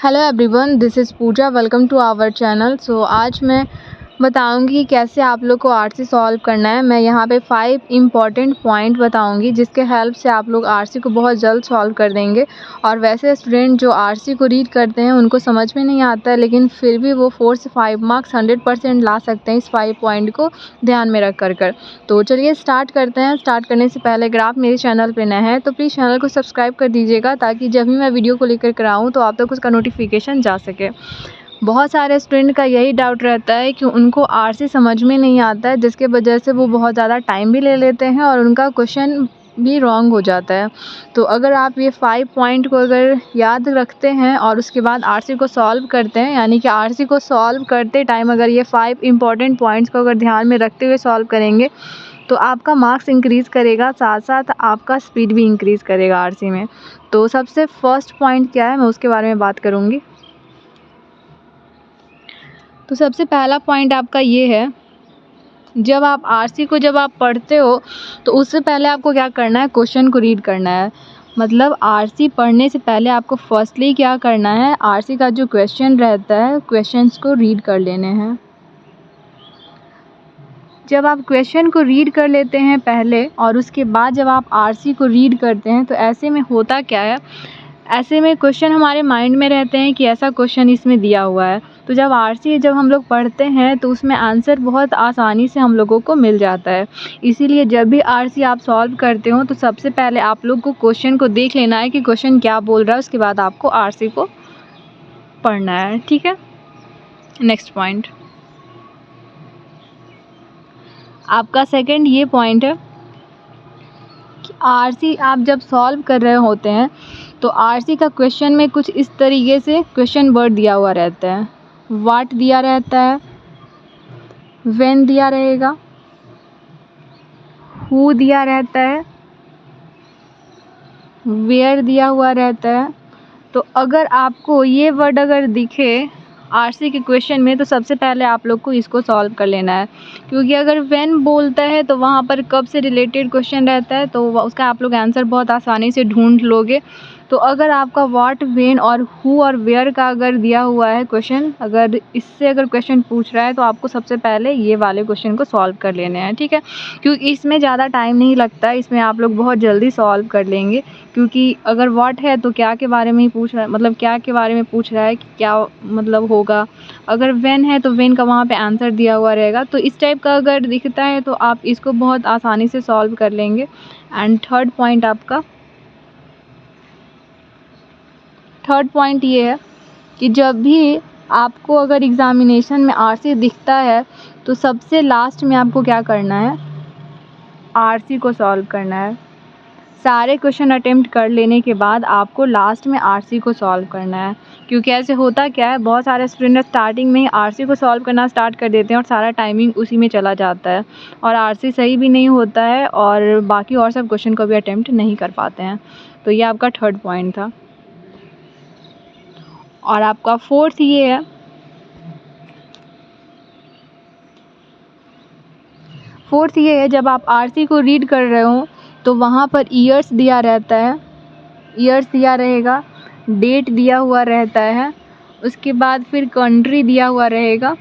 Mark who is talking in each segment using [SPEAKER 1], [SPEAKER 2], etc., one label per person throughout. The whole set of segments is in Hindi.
[SPEAKER 1] Hello everyone, this is Pooja. Welcome to our channel. आज मैं बताऊंगी कि कैसे आप लोग को आरसी सॉल्व करना है। मैं यहाँ पे 5 इम्पॉर्टेंट पॉइंट बताऊंगी जिसके हेल्प से आप लोग आरसी को बहुत जल्द सॉल्व कर देंगे। और वैसे स्टूडेंट जो आरसी को रीड करते हैं उनको समझ में नहीं आता है, लेकिन फिर भी वो 4 से 5 मार्क्स 100% ला सकते हैं इस 5 पॉइंट को ध्यान में रख कर। तो चलिए स्टार्ट करते हैं। स्टार्ट करने से पहले अगर आप मेरे चैनल पर नए हैं तो प्लीज़ चैनल को सब्सक्राइब कर दीजिएगा, ताकि जब भी मैं वीडियो को लेकर कराऊँ तो आप तक उसका नोटिफिकेशन जा सके। बहुत सारे स्टूडेंट का यही डाउट रहता है कि उनको आरसी समझ में नहीं आता है, जिसके वजह से वो बहुत ज़्यादा टाइम भी ले लेते हैं और उनका क्वेश्चन भी रॉन्ग हो जाता है। तो अगर आप ये 5 पॉइंट को अगर याद रखते हैं और उसके बाद आरसी को सॉल्व करते हैं, यानी कि आरसी को सॉल्व करते टाइम अगर ये 5 इम्पॉर्टेंट पॉइंट्स को अगर ध्यान में रखते हुए सॉल्व करेंगे तो आपका मार्क्स इंक्रीज़ करेगा, साथ साथ आपका स्पीड भी इंक्रीज़ करेगा आरसी में। तो सबसे फर्स्ट पॉइंट क्या है, मैं उसके बारे में बात करूँगी। तो सबसे पहला पॉइंट आपका ये है, जब आप आरसी को जब आप पढ़ते हो तो उससे पहले आपको क्या करना है, क्वेश्चन को रीड करना है। मतलब आरसी पढ़ने से पहले आपको फर्स्टली क्या करना है, आरसी का जो क्वेश्चन रहता है क्वेश्चंस को रीड कर लेने हैं। जब आप क्वेश्चन को रीड कर लेते हैं पहले और उसके बाद जब आप आरसी को रीड करते हैं तो ऐसे में होता क्या है, ऐसे में क्वेश्चन हमारे माइंड में रहते हैं कि ऐसा क्वेश्चन इसमें दिया हुआ है। तो जब आरसी जब हम लोग पढ़ते हैं तो उसमें आंसर बहुत आसानी से हम लोगों को मिल जाता है। इसीलिए जब भी आरसी आप सॉल्व करते हो तो सबसे पहले आप लोग को क्वेश्चन को देख लेना है कि क्वेश्चन क्या बोल रहा है, उसके बाद आपको आरसी को पढ़ना है। ठीक है, नेक्स्ट पॉइंट आपका सेकंड ये पॉइंट है कि आरसी आप जब सॉल्व कर रहे होते हैं तो आरसी का क्वेश्चन में कुछ इस तरीके से क्वेश्चन वर्ड दिया हुआ रहता है। व्हाट दिया रहता है, व्हेन दिया रहेगा, हु दिया रहता है, वेयर दिया हुआ रहता है। तो अगर आपको ये वर्ड अगर दिखे आरसी के क्वेश्चन में तो सबसे पहले आप लोग को इसको सॉल्व कर लेना है, क्योंकि अगर व्हेन बोलता है तो वहाँ पर कब से रिलेटेड क्वेश्चन रहता है, तो उसका आप लोग आंसर बहुत आसानी से ढूंढ लोगे। तो अगर आपका व्हाट, व्हेन और हु और वेयर का अगर दिया हुआ है क्वेश्चन, अगर इससे अगर क्वेश्चन पूछ रहा है तो आपको सबसे पहले ये वाले क्वेश्चन को सॉल्व कर लेने हैं। ठीक है, क्योंकि इसमें ज़्यादा टाइम नहीं लगता, इसमें आप लोग बहुत जल्दी सॉल्व कर लेंगे। क्योंकि अगर व्हाट है तो क्या के बारे में ही पूछ रहा है, मतलब क्या के बारे में पूछ रहा है कि क्या मतलब होगा। अगर व्हेन है तो व्हेन का वहाँ पे आंसर दिया हुआ रहेगा। तो इस टाइप का अगर दिखता है तो आप इसको बहुत आसानी से सॉल्व कर लेंगे। एंड थर्ड पॉइंट ये है कि जब भी आपको अगर एग्ज़ामिनेशन में आरसी दिखता है तो सबसे लास्ट में आपको क्या करना है, आरसी को सॉल्व करना है। सारे क्वेश्चन अटेम्प्ट कर लेने के बाद आपको लास्ट में आरसी को सॉल्व करना है। क्योंकि ऐसे होता क्या है, बहुत सारे स्टूडेंट स्टार्टिंग में ही आरसी को सॉल्व करना स्टार्ट कर देते हैं और सारा टाइमिंग उसी में चला जाता है और आरसी सही भी नहीं होता है और बाकी और सब क्वेश्चन को भी अटेम्प्ट नहीं कर पाते हैं। तो ये आपका थर्ड पॉइंट था। और आपका फोर्थ ये है, जब आप आरसी को रीड कर रहे हो तो वहाँ पर ईयर्स दिया रहता है, ईयर्स दिया रहेगा, डेट दिया हुआ रहता है, उसके बाद फिर कंट्री दिया हुआ रहेगा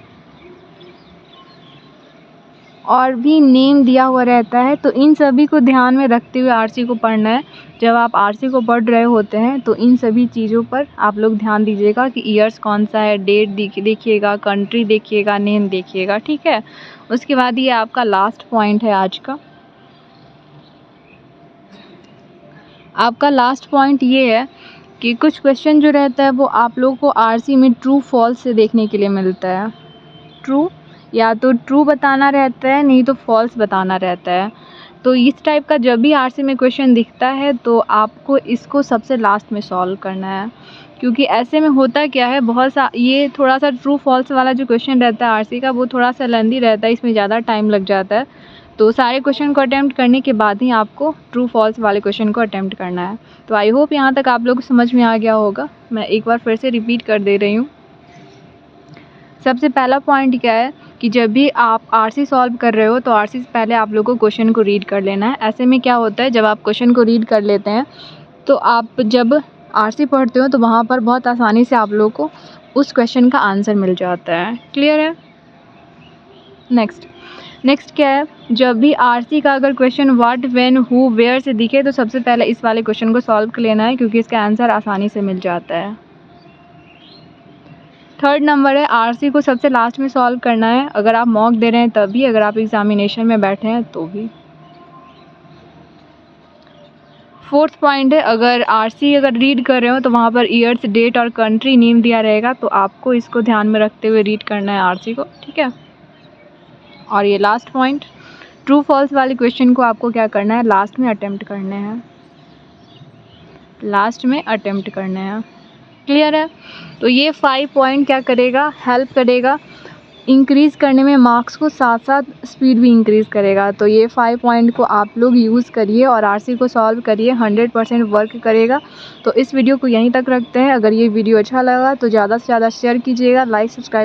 [SPEAKER 1] और भी नेम दिया हुआ रहता है। तो इन सभी को ध्यान में रखते हुए आरसी को पढ़ना है। जब आप आरसी को पढ़ रहे होते हैं तो इन सभी चीज़ों पर आप लोग ध्यान दीजिएगा कि ईयर्स कौन सा है, डेट देखिएगा, कंट्री देखिएगा, नेम देखिएगा। ठीक है, उसके बाद ये आपका लास्ट पॉइंट है आज का। आपका लास्ट पॉइंट ये है कि कुछ क्वेश्चन जो रहता है वो आप लोगों को आरसी में ट्रू फॉल्स से देखने के लिए मिलता है। ट्रू या तो ट्रू बताना रहता है, नहीं तो फॉल्स बताना रहता है। तो इस टाइप का जब भी आरसी में क्वेश्चन दिखता है तो आपको इसको सबसे लास्ट में सॉल्व करना है। क्योंकि ऐसे में होता क्या है, ये थोड़ा सा ट्रू फॉल्स वाला जो क्वेश्चन रहता है आरसी का वो थोड़ा सा लेंदी रहता है, इसमें ज़्यादा टाइम लग जाता है। तो सारे क्वेश्चन को अटेम्प्ट करने के बाद ही आपको ट्रू फॉल्स वाले क्वेश्चन को अटेम्प्ट करना है। तो आई होप यहाँ तक आप लोग को समझ में आ गया होगा। मैं एक बार फिर से रिपीट कर दे रही हूँ। सबसे पहला पॉइंट क्या है कि जब भी आप आरसी सॉल्व कर रहे हो तो आरसी से पहले आप लोगों को क्वेश्चन को रीड कर लेना है। ऐसे में क्या होता है, जब आप क्वेश्चन को रीड कर लेते हैं तो आप जब आरसी पढ़ते हो तो वहाँ पर बहुत आसानी से आप लोगों को उस क्वेश्चन का आंसर मिल जाता है। क्लियर है? नेक्स्ट क्या है, जब भी आरसी का अगर question what, when, who, where से दिखे तो सबसे पहले इस वाले क्वेश्चन को सॉल्व कर लेना है, क्योंकि इसका आंसर आसानी से मिल जाता है। थर्ड नंबर है, आरसी को सबसे लास्ट में सॉल्व करना है, अगर आप मॉक दे रहे हैं तब भी, अगर आप एग्जामिनेशन में बैठे हैं तो भी। फोर्थ पॉइंट है, अगर आरसी अगर रीड कर रहे हो तो वहाँ पर ईयर्स, डेट और कंट्री नेम दिया रहेगा, तो आपको इसको ध्यान में रखते हुए रीड करना है आरसी को, ठीक है। और ये लास्ट पॉइंट, ट्रू फॉल्स वाले क्वेश्चन को आपको क्या करना है, लास्ट में अटेम्प्ट करने हैं। क्लियर है? तो ये 5 पॉइंट क्या करेगा, हेल्प करेगा इंक्रीज़ करने में मार्क्स को, साथ साथ स्पीड भी इंक्रीज़ करेगा। तो ये 5 पॉइंट को आप लोग यूज़ करिए और आरसी को सॉल्व करिए, 100% वर्क करेगा। तो इस वीडियो को यहीं तक रखते हैं। अगर ये वीडियो अच्छा लगा तो ज़्यादा से ज़्यादा शेयर कीजिएगा, लाइक सब्सक्राइब